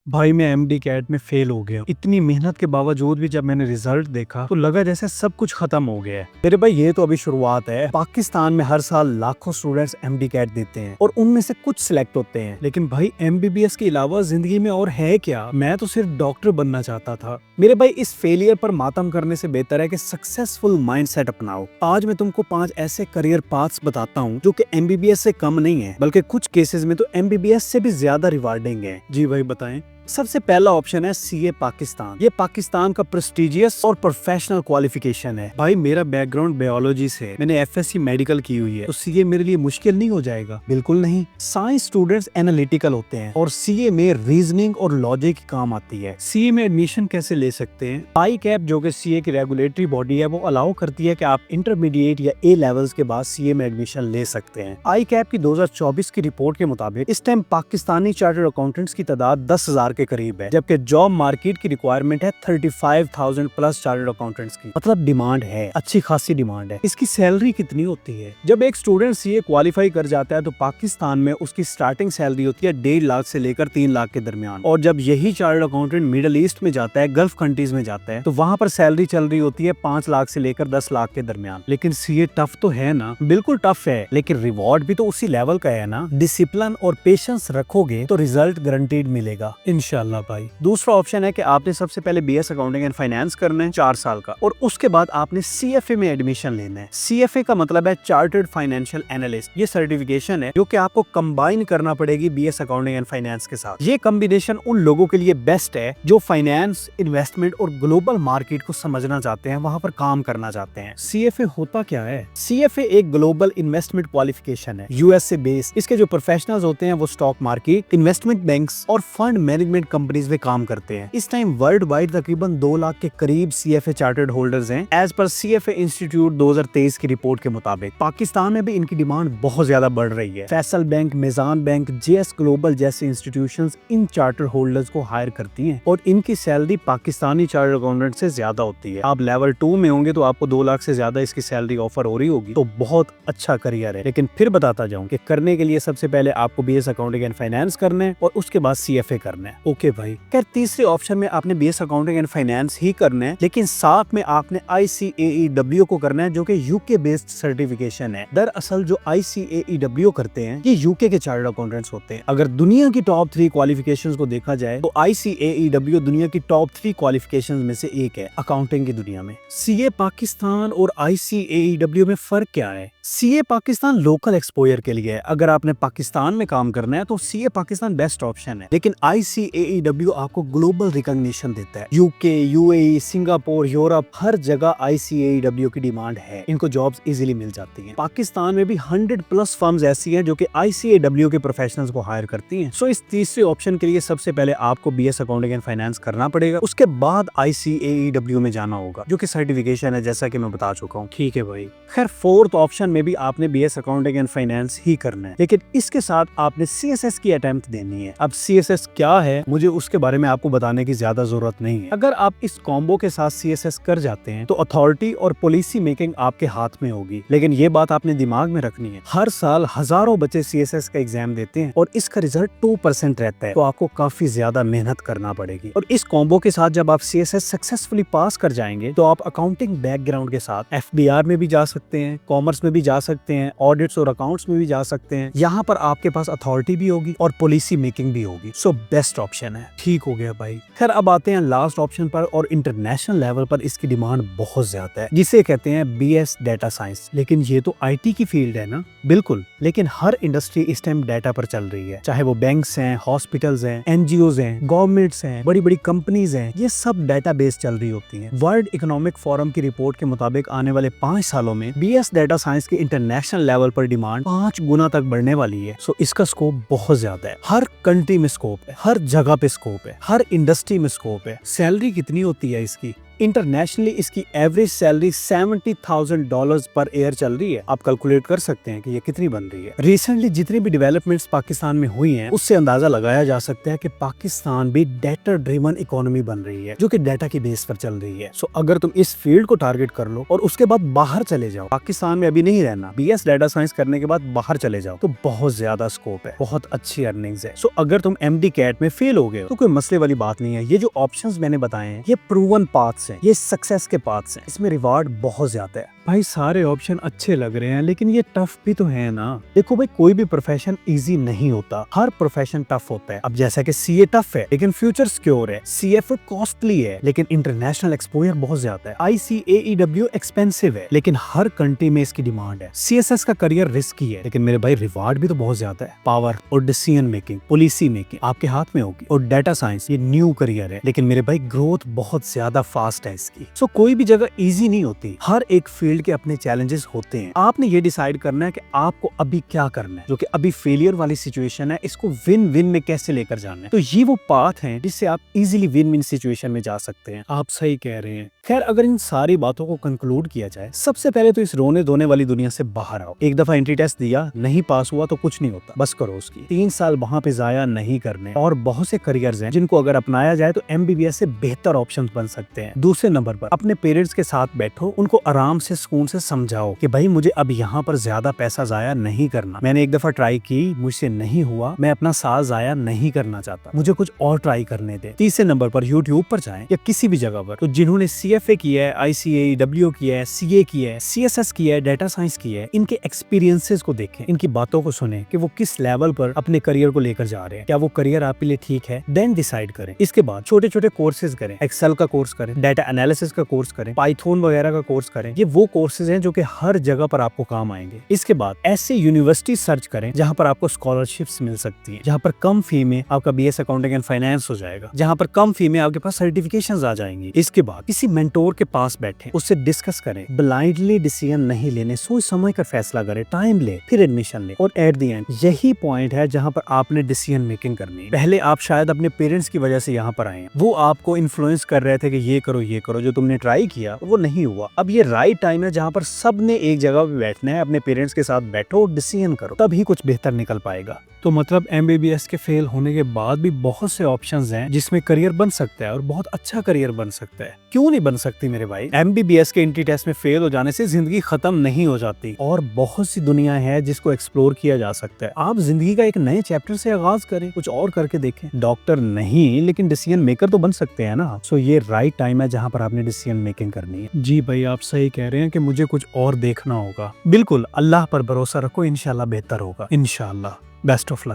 भाई मैं MD cat में फेल हो गया। इतनी मेहनत के बावजूद भी जब मैंने रिजल्ट देखा तो लगा जैसे सब कुछ खत्म हो गया है। मेरे भाई ये तो अभी शुरुआत है। पाकिस्तान में हर साल लाखों स्टूडेंट्स एमडी कैट देते हैं और उनमें से कुछ सिलेक्ट होते हैं। लेकिन भाई एमबीबीएस के अलावा जिंदगी में और है क्या? मैं तो सिर्फ डॉक्टर बनना चाहता था। मेरे भाई इस फेलियर पर मातम करने से बेहतर है कि सक्सेसफुल माइंडसेट अपनाओ। आज मैं तुमको 5 ऐसे करियर पाथ्स बताता हूँ जो कि एमबीबीएस से कम नहीं है, बल्कि कुछ केसेस में तो एमबीबीएस से भी ज्यादा रिवार्डिंग है। जी भाई बताएं। सबसे पहला ऑप्शन है सीए पाकिस्तान। ये पाकिस्तान का प्रेस्टिजियस और प्रोफेशनल क्वालिफिकेशन है। भाई मेरा बैकग्राउंड बायोलॉजी से, मैंने एफएससी मेडिकल की हुई है, तो सीए मेरे लिए मुश्किल नहीं हो जाएगा? बिल्कुल नहीं। साइंस स्टूडेंट्स एनालिटिकल होते हैं और सीए में रीजनिंग और लॉजिक काम आती है। सीए में एडमिशन कैसे ले सकते हैं? आई कैप जो कि सीए की रेगुलेटरी बॉडी है, वो अलाउ करती है कि आप इंटरमीडिएट या ए लेवल्स के बाद सीए में एडमिशन ले सकते हैं। आई कैप की 2024 की रिपोर्ट के मुताबिक इस टाइम पाकिस्तानी चार्टर्ड अकाउंटेंट्स की तादाद 10,000 के करीब है, जबकि जॉब मार्केट की रिक्वायरमेंट है 35,000 प्लस चार्टर्ड अकाउंटेंट्स की। मतलब डिमांड है, अच्छी खासी डिमांड है। इसकी सैलरी कितनी होती है? जब एक स्टूडेंट सीए क्वालिफाई कर जाता है तो पाकिस्तान में उसकी स्टार्टिंग सैलरी होती है 1.5 लाख से लेकर 3 लाख के दरमियान। और जब यही चार्टर्ड अकाउंटेंट मिडिल ईस्ट में जाता है, गल्फ कंट्रीज में जाता है, तो वहाँ पर सैलरी चल रही होती है 5 लाख से लेकर 10 लाख के दरमियान। लेकिन सीए टफ तो है ना? बिल्कुल टफ है, लेकिन रिवॉर्ड भी तो उसी लेवल का है ना। डिसिप्लिन और पेशेंस रखोगे तो रिजल्ट गारंटीड मिलेगा इंशाल्लाह भाई। दूसरा ऑप्शन है कि आपने सबसे पहले बीएस अकाउंटिंग एंड फाइनेंस करना है 4 साल का, और उसके बाद आपने सीएफए में एडमिशन लेना है। सीएफए का मतलब है चार्टर्ड फाइनेंशियल एनालिस्ट। ये सर्टिफिकेशन है जो कि आपको कंबाइन करना पड़ेगी बीएस अकाउंटिंग एंड फाइनेंस के साथ। ये कॉम्बिनेशन उन लोगों के लिए बेस्ट है जो फाइनेंस, इन्वेस्टमेंट और ग्लोबल मार्केट को समझना चाहते हैं, वहाँ पर काम करना चाहते हैं। सीएफए होता क्या है? सीएफए एक ग्लोबल इन्वेस्टमेंट क्वालिफिकेशन है, यूएस से बेस्ड। इसके जो प्रोफेशनल्स होते हैं वो स्टॉक मार्केट, इन्वेस्टमेंट बैंक्स और फंड मैनेजमेंट कंपनीज में काम करते हैं। इस टाइम वर्ल्ड वाइड तकरीबन 2 लाख के करीब सीएफए चार्टर्ड होल्डर्स हैं, एज पर सीएफए इंस्टीट्यूट 2023 की रिपोर्ट के मुताबिक। पाकिस्तान में भी इनकी डिमांड बहुत ज्यादा बढ़ रही है। Faysal bank, Meezan bank, JS global जैसे इंस्टीट्यूशंस इन चार्टर्ड होल्डर्स को हायर करती हैं और इनकी सैलरी पाकिस्तानी चार्टर्ड अकाउंटेंट से ज्यादा होती है। आप लेवल 2 में होंगे तो आपको 2 लाख से ज्यादा इसकी सैलरी ऑफर हो रही होगी, तो बहुत अच्छा करियर है। लेकिन फिर बताता जाऊं कि करने के लिए सबसे पहले आपको बीएस अकाउंटिंग एंड फाइनेंस करना है और उसके बाद सीएफए करना है। ओके भाई। खैर तीसरे ऑप्शन में आपने बीएस अकाउंटिंग एंड फाइनेंस ही करना है, लेकिन साथ में आपने आईसीएईडब्ल्यू को करना है, जो कि यूके बेस्ड सर्टिफिकेशन है। दरअसल जो आईसीएईडब्ल्यू करते हैं ये यूके के चार्टर्ड अकाउंटेंट्स होते हैं। अगर दुनिया की टॉप 3 क्वालिफिकेशंस को देखा जाए तो आईसीएईडब्ल्यू दुनिया की टॉप 3 क्वालिफिकेशंस में से एक है अकाउंटिंग की दुनिया में। सीए पाकिस्तान और आईसीएईडब्ल्यू में फर्क क्या है? सीए पाकिस्तान लोकल एक्सपोजर के लिए है। अगर आपने पाकिस्तान में काम करना है तो सीए पाकिस्तान बेस्ट ऑप्शन है, लेकिन आईसीएईडब्ल्यू आपको ग्लोबल रिकॉग्निशन देता है। यूके, यूएई, सिंगापुर, यूरोप, हर जगह आईसीएईडब्ल्यू की डिमांड है। इनको जॉब्स इजीली मिल जाती हैं। पाकिस्तान में भी 100+ फर्म्स ऐसी हैं जो कि आईसीएईडब्ल्यू के प्रोफेशनल्स को हायर करती हैं। सो इस तीसरे ऑप्शन के लिए सबसे पहले आपको बीएस अकाउंटिंग एंड फाइनेंस करना पड़ेगा, उसके बाद आईसीएईडब्ल्यू में जाना होगा, जो कि सर्टिफिकेशन है जैसा कि मैं बता चुका हूँ। ठीक है भाई। खैर फोर्थ ऑप्शन में भी आपने बीएस अकाउंटिंग एंड फाइनेंस ही करना है, लेकिन इसके साथ आपने सीएसएस की अटेम्प्ट देनी है। अब सीएसएस क्या है मुझे उसके बारे में आपको बताने की ज्यादा जरूरत नहीं है। अगर आप इस कॉम्बो के साथ सीएसएस कर जाते हैं तो अथॉरिटी और पॉलिसी मेकिंग आपके हाथ में होगी। लेकिन ये बात आपने दिमाग में रखनी है, हर साल हजारों बच्चे सीएसएस का एग्जाम देते हैं और इसका रिजल्ट 2% रहता है, तो आपको काफी ज्यादा मेहनत करना पड़ेगी। और इस कॉम्बो के साथ जब आप सीएसएस सक्सेसफुली पास कर जाएंगे तो आप अकाउंटिंग बैकग्राउंड के साथ एफबीआर में भी जा सकते हैं, कॉमर्स में भी जा सकते हैं, ऑडिट्स और अकाउंट्स में भी जा सकते हैं। यहाँ पर आपके पास अथॉरिटी भी होगी और पॉलिसी मेकिंग भी होगी। सो बेस्ट ऑप्शन है। ठीक हो गया भाई। खैर अब आते हैं लास्ट ऑप्शन पर, और इंटरनेशनल लेवल पर इसकी डिमांड बहुत ज्यादा है, जिसे कहते हैं बीएस डेटा साइंस। लेकिन ये तो आईटी की फील्ड है ना? बिल्कुल, लेकिन हर इंडस्ट्री इस टाइम डाटा पर चल रही है, चाहे वो बैंक्स हैं, हॉस्पिटल्स हैं, एनजीओज हैं, गवर्नमेंट्स हैं, बड़ी बड़ी कंपनीज हैं, ये सब डाटा बेस चल रही होती हैं। वर्ल्ड इकोनॉमिक फोरम की रिपोर्ट के मुताबिक आने वाले 5 सालों में बीएस डेटा साइंस की इंटरनेशनल लेवल पर डिमांड 5 गुना तक बढ़ने वाली है। सो इसका स्कोप बहुत ज्यादा है। हर कंट्री में स्कोप है, हर जगह पे स्कोप है, हर इंडस्ट्री में स्कोप है। सैलरी कितनी होती है इसकी? इंटरनेशनली इसकी एवरेज सैलरी $70,000 पर ईयर चल रही है। आप कैलकुलेट कर सकते हैं कि ये कितनी बन रही है। रिसेंटली जितनी भी डेवलपमेंट्स पाकिस्तान में हुई हैं, उससे अंदाजा लगाया जा सकता है कि पाकिस्तान भी डेटा ड्रिवन इकोनॉमी बन रही है, जो कि डेटा की बेस पर चल रही है। सो अगर तुम इस फील्ड को टारगेट कर लो और उसके बाद बाहर चले जाओ, पाकिस्तान में अभी नहीं रहना, BS डाटा साइंस करने के बाद बाहर चले जाओ, तो बहुत ज्यादा स्कोप है, बहुत अच्छी अर्निंग्स है। सो अगर तुम MD कैट में फेल हो गए हो तो कोई मसले वाली बात नहीं है। ये जो ऑप्शंस मैंने बताए हैं, ये प्रूवन पाथ्स हैं, ये सक्सेस के पाथ्स हैं, इसमें रिवार्ड बहुत ज्यादा है। भाई सारे ऑप्शन अच्छे लग रहे हैं, लेकिन ये टफ भी तो है ना। देखो भाई, कोई भी प्रोफेशन इजी नहीं होता, हर प्रोफेशन टफ होता है। अब जैसा कि CA टफ है लेकिन फ्यूचर सिक्योर है, CFO कॉस्टली है लेकिन इंटरनेशनल एक्सपोजर बहुत ज्यादा है, ICAEW एक्सपेंसिव है लेकिन हर कंट्री में इसकी डिमांड है, CSS का करियर रिस्की है लेकिन मेरे भाई रिवार्ड भी तो बहुत ज्यादा है। पावर और डिसीजन मेकिंग, पॉलिसी मेकिंग आपके हाथ में होगी। और डाटा साइंस ये न्यू करियर है लेकिन मेरे भाई ग्रोथ बहुत ज्यादा फास्ट है इसकी। सो कोई भी जगह इजी नहीं होती, हर एक फील्ड के अपने चैलेंजेस होते हैं। आपने ये डिसाइड करना है कि आपको अभी क्या करना है। जो कि अभी फेलियर वाली सिचुएशन है, इसको विन विन में कैसे लेकर जाना है। तो ये वो पाथ है जिससे आप इजीली विन विन सिचुएशन में जा सकते हैं। आप सही कह रहे हैं। खैर, अगर इन सारी बातों को कंक्लूड किया जाए, सबसे पहले तो इस रोने धोने वाली दुनिया से बाहर आओ। एक दफा एंट्री टेस्ट दिया, नहीं पास हुआ तो कुछ नहीं होता, बस करो उसकी। 3 साल वहां पे जाया नहीं करने। और बहुत से करियर्स हैं जिनको अगर अपनाया जाए तो MBBS से बेहतर ऑप्शन बन सकते हैं। दूसरे नंबर पर अपने पेरेंट्स के साथ बैठो, उनको आराम से सुकून से समझाओ कि भाई मुझे अब यहाँ पर ज्यादा पैसा जाया नहीं करना। मैंने एक दफा ट्राई की, मुझसे नहीं हुआ, मैं अपना साल जाया नहीं करना चाहता, मुझे कुछ और ट्राई करने दे। तीसरे नंबर पर यूट्यूब पर जाएं या किसी भी जगह पर, तो जिन्होंने CFA किया है, ICAEW किया है, CA किया है, CSS किया है, डाटा साइंस किया है, इनके एक्सपीरियंसेस को देखें, इनकी बातों को सुने कि वो किस लेवल पर अपने करियर को लेकर जा रहे हैं, क्या वो करियर आपके लिए ठीक है, देन डिसाइड करें। इसके बाद छोटे छोटे कोर्सेज करें, एक्सेल का कोर्स करें, डाटा एनालिसिस का कोर्स करें, पाइथन वगैरह का कोर्स करें। ये वो कोर्सेज हैं जो कि हर जगह पर आपको काम आएंगे। इसके बाद ऐसे यूनिवर्सिटी सर्च करें जहां पर आपको स्कॉलरशिप्स मिल सकती है, जहां पर कम फी में आपका BS अकाउंटिंग एंड फाइनेंस हो जाएगा, जहां पर कम फी में आपके पास सर्टिफिकेशंस आ जाएंगी। इसके बाद किसी मेंटोर के पास बैठे, उससे डिस्कस करें, ब्लाइंडली डिसीजन नहीं लेने, सोच समझ कर फैसला करें, टाइम ले, फिर एडमिशन ले। और एट द एंड यही पॉइंट है जहां पर आपने डिसीजन मेकिंग करनी है। पहले आप शायद अपने पेरेंट्स की वजह से यहाँ पर आए हैं, वो आपको इन्फ्लुएंस कर रहे थे कि ये करो, जो तुमने ट्राई किया वो नहीं हुआ। अब ये राइट टाइम है जहां पर सबने एक जगह पे बैठना है, अपने पेरेंट्स के साथ बैठो, डिसीजन करो, तभी कुछ बेहतर निकल पाएगा। तो मतलब MBBS के फेल होने के बाद भी बहुत से ऑप्शंस हैं जिसमें करियर बन सकता है और बहुत अच्छा करियर बन सकता है। क्यों नहीं बन सकती मेरे भाई? MBBS के एंट्री टेस्ट में फेल हो जाने से जिंदगी खत्म नहीं हो जाती और बहुत सी दुनिया है जिसको एक्सप्लोर किया जा सकता है। आप जिंदगी का एक नए चैप्टर से आगाज करें, कुछ और करके देखें। डॉक्टर नहीं लेकिन डिसीजन मेकर तो बन सकते हैं ना। सो ये राइट टाइम है जहाँ पर आपने डिसीजन मेकिंग करनी है। जी भाई, आप सही कह रहे हैं कि मुझे कुछ और देखना होगा। बिल्कुल, अल्लाह पर भरोसा रखो, इंशाल्लाह बेहतर होगा, इंशाल्लाह। Best of luck.